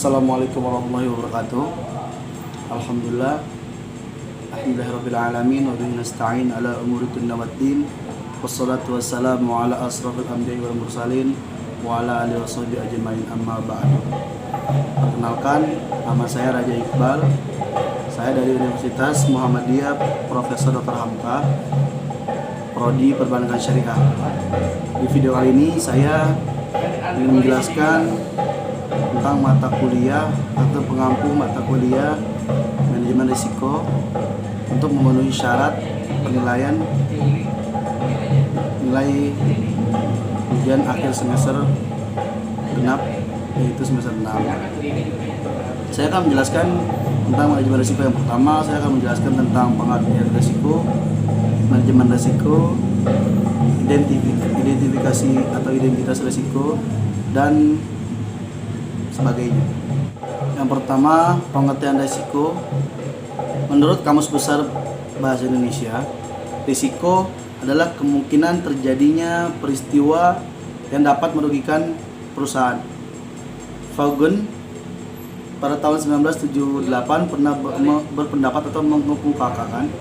Assalamualaikum warahmatullahi wabarakatuh. Alhamdulillah, alhamdulillahirabbil alamin wa bihi nasta'in ala umuri dunya waddin. Wassalatu wassalamu ala asrofil anbiya'i wal mursalin wa ala alihi washabihi ajmain, amma ba'du. Perkenalkan, nama saya Raja Iqbal. Saya dari Universitas Muhammadiyah Profesor Dr. Hamka, Prodi Perbankan Syariah. Di video kali ini saya ingin menjelaskan tentang mata kuliah atau pengampu mata kuliah manajemen risiko untuk memenuhi syarat penilaian nilai ujian akhir semester genap, yaitu semester 6. Saya akan menjelaskan tentang manajemen risiko. Yang pertama, saya akan menjelaskan tentang pengertian risiko, manajemen risiko, identifikasi atau identitas risiko, dan sebagainya. Yang pertama, pengertian risiko. Menurut Kamus Besar Bahasa Indonesia, risiko adalah kemungkinan terjadinya peristiwa yang dapat merugikan perusahaan. Vaughan pada tahun 1978 pernah berpendapat atau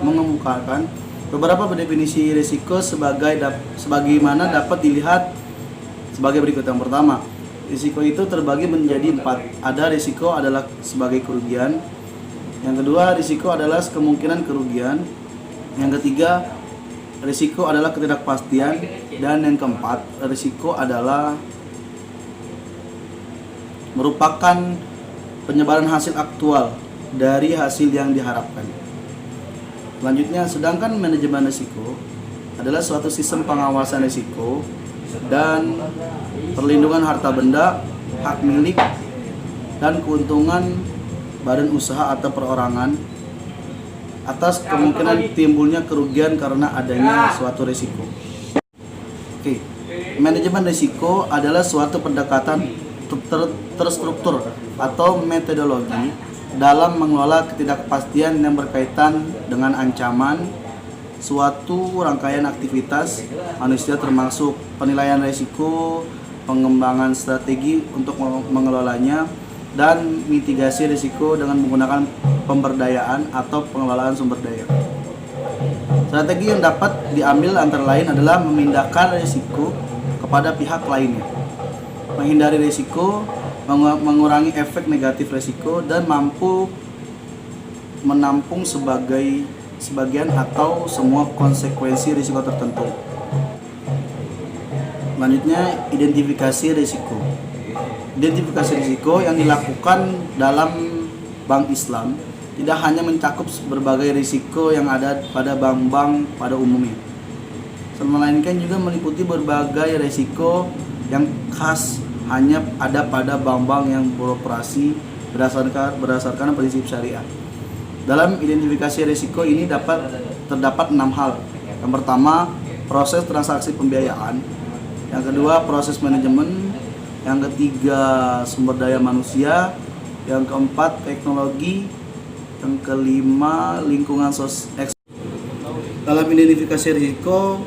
mengemukakan beberapa definisi risiko sebagaimana dapat dilihat sebagai berikut. Yang pertama, risiko itu terbagi menjadi 4. Ada risiko adalah sebagai kerugian. Yang kedua, risiko adalah kemungkinan kerugian. Yang ketiga, risiko adalah ketidakpastian. Dan yang keempat, risiko adalah merupakan penyebaran hasil aktual dari hasil yang diharapkan. Selanjutnya, sedangkan manajemen risiko adalah suatu sistem pengawasan risiko dan perlindungan harta benda, hak milik, dan keuntungan badan usaha atau perorangan atas kemungkinan timbulnya kerugian karena adanya suatu risiko. Manajemen risiko adalah suatu pendekatan terstruktur atau metodologi dalam mengelola ketidakpastian yang berkaitan dengan ancaman suatu rangkaian aktivitas manusia, termasuk penilaian risiko, pengembangan strategi untuk mengelolanya, dan mitigasi risiko dengan menggunakan pemberdayaan atau pengelolaan sumber daya. Strategi yang dapat diambil antara lain adalah memindahkan risiko kepada pihak lainnya, menghindari risiko, mengurangi efek negatif risiko, dan mampu menampung sebagian atau semua konsekuensi risiko tertentu. Selanjutnya, identifikasi risiko. Identifikasi risiko yang dilakukan dalam bank Islam tidak hanya mencakup berbagai risiko yang ada pada bank-bank pada umumnya, melainkan juga meliputi berbagai risiko yang khas hanya ada pada bank-bank yang beroperasi berdasarkan prinsip syariah. Dalam identifikasi risiko ini terdapat 6 hal. Yang pertama, proses transaksi pembiayaan. Yang kedua, proses manajemen. Yang ketiga, sumber daya manusia. Yang keempat, teknologi. Yang kelima, lingkungan sosial. Dalam identifikasi risiko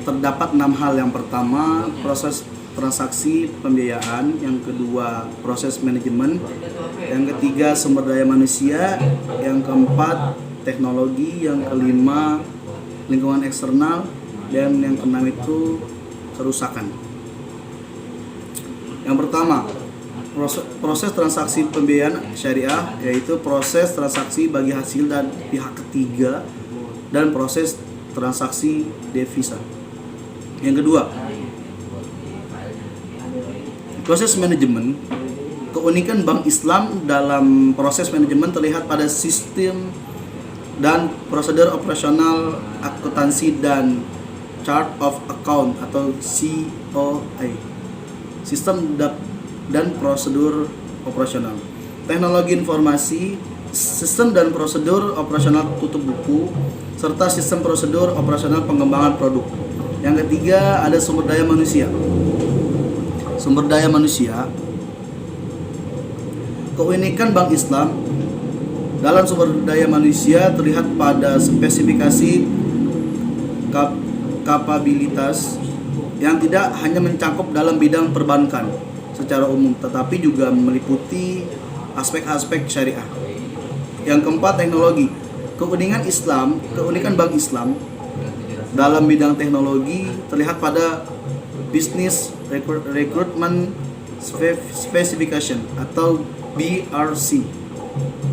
terdapat 6 hal. Yang pertama, proses transaksi pembiayaan. Yang kedua, proses manajemen. Yang ketiga, sumber daya manusia. Yang keempat, teknologi. Yang kelima, lingkungan eksternal. Dan yang keenam itu kerusakan. Yang pertama, proses transaksi pembiayaan syariah, yaitu proses transaksi bagi hasil dan pihak ketiga dan proses transaksi devisa. Yang kedua, proses manajemen. Keunikan bank Islam dalam proses manajemen terlihat pada sistem dan prosedur operasional akuntansi dan chart of account atau COA. Sistem dan prosedur operasional. Teknologi informasi, sistem dan prosedur operasional tutup buku, serta sistem prosedur operasional pengembangan produk. Yang ketiga, ada sumber daya manusia. Sumber daya manusia. Keunikan bank Islam dalam sumber daya manusia terlihat pada spesifikasi kapabilitas yang tidak hanya mencakup dalam bidang perbankan secara umum, tetapi juga meliputi aspek-aspek syariah. Yang keempat, teknologi. Keunikan Bank Islam dalam bidang teknologi terlihat pada Business Recruitment Specification atau BRC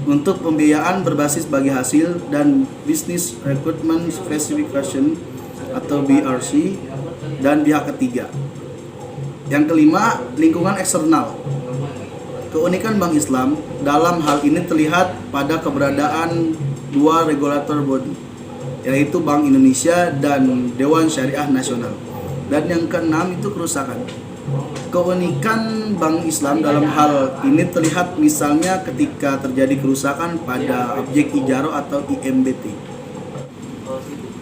untuk pembiayaan berbasis bagi hasil, dan Business Recruitment Specification atau BRC dan pihak ketiga. Yang kelima, lingkungan eksternal. Keunikan Bank Islam dalam hal ini terlihat pada keberadaan dua regulator body, yaitu Bank Indonesia dan Dewan Syariah Nasional. Dan yang keenam itu kerusakan. Keunikan Bank Islam dalam hal ini terlihat misalnya ketika terjadi kerusakan pada objek ijaro atau IMBT.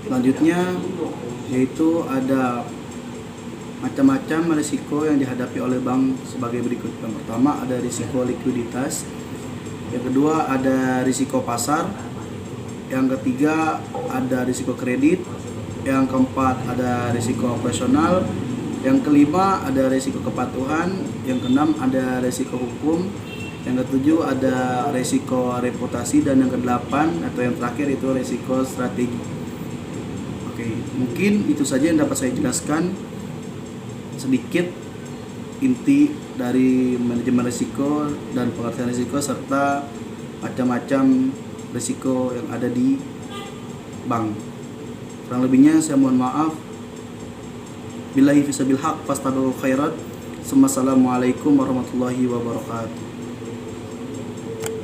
Selanjutnya yaitu ada macam-macam risiko yang dihadapi oleh bank sebagai berikut. Yang pertama ada risiko likuiditas, yang kedua ada risiko pasar, yang ketiga ada risiko kredit, yang keempat ada risiko operasional, yang kelima ada risiko kepatuhan, yang keenam ada risiko hukum, yang ketujuh ada risiko reputasi, dan yang kedelapan atau yang terakhir itu risiko strategi. Oke, mungkin itu saja yang dapat saya jelaskan sedikit inti dari manajemen risiko dan pengertian risiko serta macam-macam risiko yang ada di bank. Kurang lebihnya saya mohon maaf. Billahi fisabil haq fastabiqul khairat. Assalamualaikum warahmatullahi wabarakatuh.